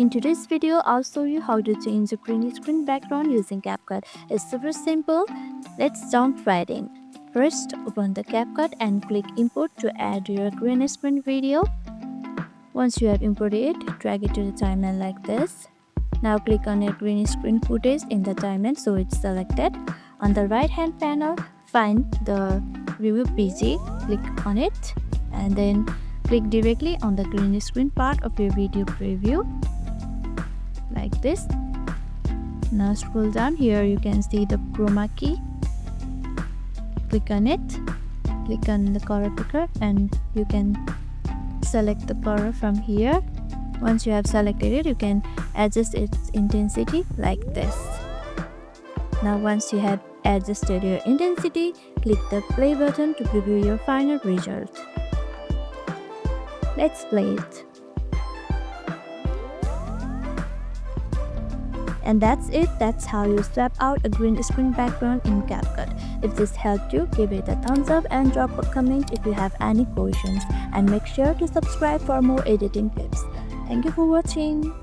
In today's video, I'll show you how to change the green screen background using CapCut. It's super simple. Let's jump right in. First, open the CapCut and click Import to add your green screen video. Once you have imported it, drag it to the timeline like this. Now click on your green screen footage in the timeline so it's selected. On the right hand panel, find the Review PG, click on it and then click directly on the green screen part of your video preview like this. Now scroll down. Here you can see the Chroma Key. Click on it, click on the color picker and you can select the color from here. Once you have selected it, you can adjust its intensity like this. Now once you have adjusted your intensity, click the play button to preview your final result. Let's play it. And that's it. That's how you swap out a green screen background in CapCut. If this helped you, give it a thumbs up and drop a comment if you have any questions. And make sure to subscribe for more editing tips. Thank you for watching.